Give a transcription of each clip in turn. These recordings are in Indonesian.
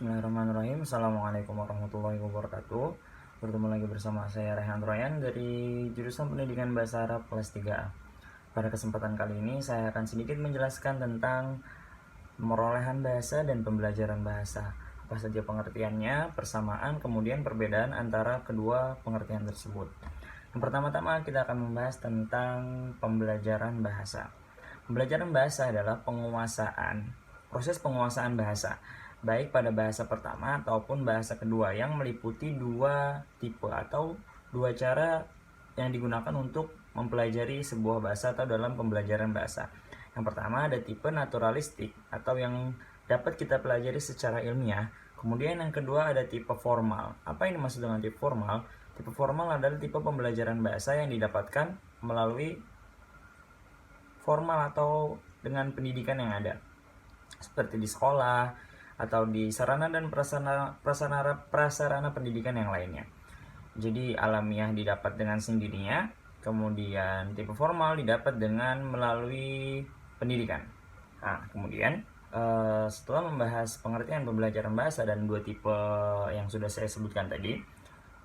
Bismillahirrahmanirrahim. Assalamualaikum warahmatullahi wabarakatuh. Bertemu lagi bersama saya Rehan Royan dari jurusan Pendidikan Bahasa Arab kelas 3A. Pada kesempatan kali ini saya akan sedikit menjelaskan tentang perolehan bahasa dan pembelajaran bahasa. Apa saja pengertiannya, persamaan, kemudian perbedaan antara kedua pengertian tersebut. Yang pertama-tama kita akan membahas tentang pembelajaran bahasa. Pembelajaran bahasa adalah proses penguasaan bahasa, baik pada bahasa pertama ataupun bahasa kedua, yang meliputi dua tipe atau dua cara yang digunakan untuk mempelajari sebuah bahasa atau dalam pembelajaran bahasa. Yang pertama ada tipe naturalistik atau yang dapat kita pelajari secara ilmiah. Kemudian yang kedua ada tipe formal. Apa yang dimaksud dengan tipe formal? Tipe formal adalah tipe pembelajaran bahasa yang didapatkan melalui formal atau dengan pendidikan yang ada, seperti di sekolah atau di sarana dan prasarana pendidikan yang lainnya. Jadi alamiah didapat dengan sendirinya, kemudian tipe formal didapat dengan melalui pendidikan. Nah, kemudian setelah membahas pengertian pembelajaran bahasa dan dua tipe yang sudah saya sebutkan tadi,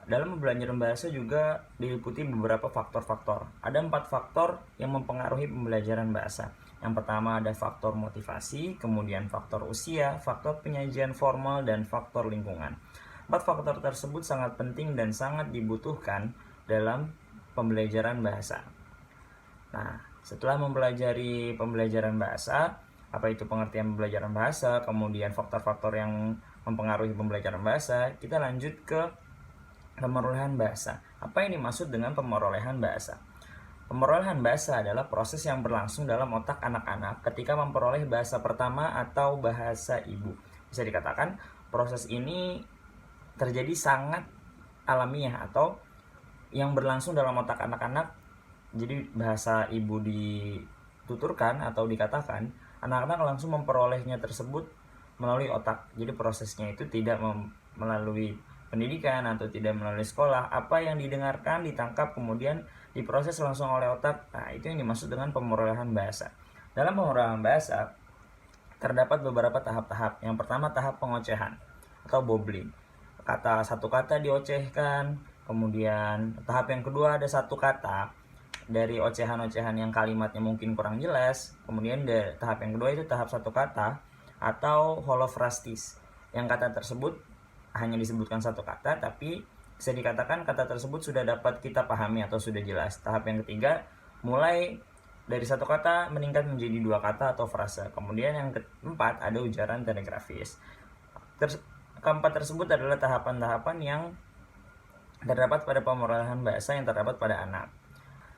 dalam pembelajaran bahasa juga diliputi beberapa faktor-faktor. Ada 4 faktor yang mempengaruhi pembelajaran bahasa. Yang pertama ada faktor motivasi, kemudian faktor usia, faktor penyajian formal, dan faktor lingkungan. 4 faktor tersebut sangat penting dan sangat dibutuhkan dalam pembelajaran bahasa. Nah, setelah mempelajari pembelajaran bahasa, apa itu pengertian pembelajaran bahasa, kemudian faktor-faktor yang mempengaruhi pembelajaran bahasa, kita lanjut ke pemerolehan bahasa. Apa yang dimaksud dengan pemerolehan bahasa? Pemerolehan bahasa adalah proses yang berlangsung dalam otak anak-anak ketika memperoleh bahasa pertama atau bahasa ibu. Bisa dikatakan proses ini terjadi sangat alamiah atau yang berlangsung dalam otak anak-anak. Jadi bahasa ibu dituturkan atau dikatakan, anak-anak langsung memperolehnya tersebut melalui otak. Jadi prosesnya itu tidak melalui pendidikan atau tidak melalui sekolah. Apa yang didengarkan, ditangkap, kemudian diproses langsung oleh otak. Nah, itu yang dimaksud dengan pemerolehan bahasa. Dalam pemerolehan bahasa terdapat beberapa tahap-tahap. Yang pertama tahap pengocehan atau bobbling. Satu kata diocehkan, kemudian tahap yang kedua ada satu kata dari ocehan-ocehan yang kalimatnya mungkin kurang jelas. Kemudian tahap yang kedua itu tahap satu kata atau holofrastis. Yang kata tersebut hanya disebutkan satu kata, tapi bisa dikatakan kata tersebut sudah dapat kita pahami atau sudah jelas. Tahap yang ketiga, mulai dari satu kata meningkat menjadi dua kata atau frase. Kemudian yang keempat ada ujaran telegrafis. Keempat tersebut adalah tahapan-tahapan yang terdapat pada pemerolehan bahasa yang terdapat pada anak.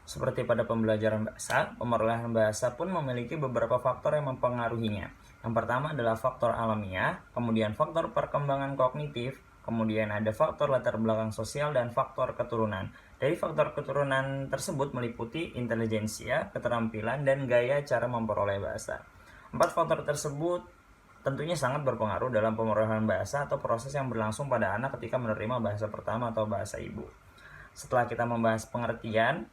Seperti pada pembelajaran bahasa, pemerolehan bahasa pun memiliki beberapa faktor yang mempengaruhinya. Yang pertama adalah faktor alamiah, kemudian faktor perkembangan kognitif, kemudian ada faktor latar belakang sosial, dan faktor keturunan. Dari faktor keturunan tersebut meliputi intelijensia, keterampilan, dan gaya cara memperoleh bahasa. 4 faktor tersebut tentunya sangat berpengaruh dalam pemerolehan bahasa atau proses yang berlangsung pada anak ketika menerima bahasa pertama atau bahasa ibu. Setelah kita membahas pengertian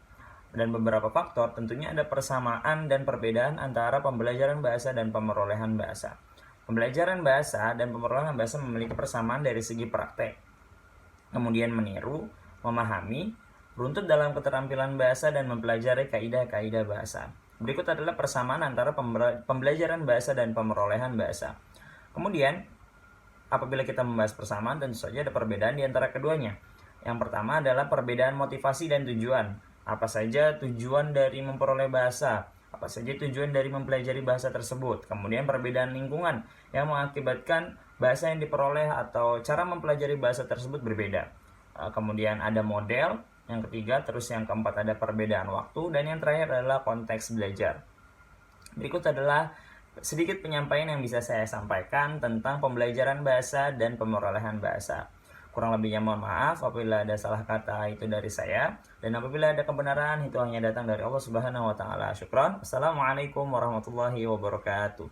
dan beberapa faktor, tentunya ada persamaan dan perbedaan antara pembelajaran bahasa dan pemerolehan bahasa. Pembelajaran bahasa dan pemerolehan bahasa memiliki persamaan dari segi praktek, kemudian meniru, memahami, beruntut dalam keterampilan bahasa, dan mempelajari kaidah-kaidah bahasa. Berikut adalah persamaan antara pembelajaran bahasa dan pemerolehan bahasa. Kemudian, apabila kita membahas persamaan, tentu saja ada perbedaan di antara keduanya. Yang pertama adalah perbedaan motivasi dan tujuan. Apa saja tujuan dari memperoleh bahasa? Apa saja tujuan dari mempelajari bahasa tersebut? Kemudian perbedaan lingkungan yang mengakibatkan bahasa yang diperoleh atau cara mempelajari bahasa tersebut berbeda. Kemudian ada model, yang ketiga, terus yang keempat ada perbedaan waktu, dan yang terakhir adalah konteks belajar. Berikut adalah sedikit penyampaian yang bisa saya sampaikan tentang pembelajaran bahasa dan pemerolehan bahasa. Kurang lebihnya mohon maaf apabila ada salah kata itu dari saya, dan apabila ada kebenaran itu hanya datang dari Allah Subhanahu wa taala. Syukran. Assalamualaikum warahmatullahi wabarakatuh.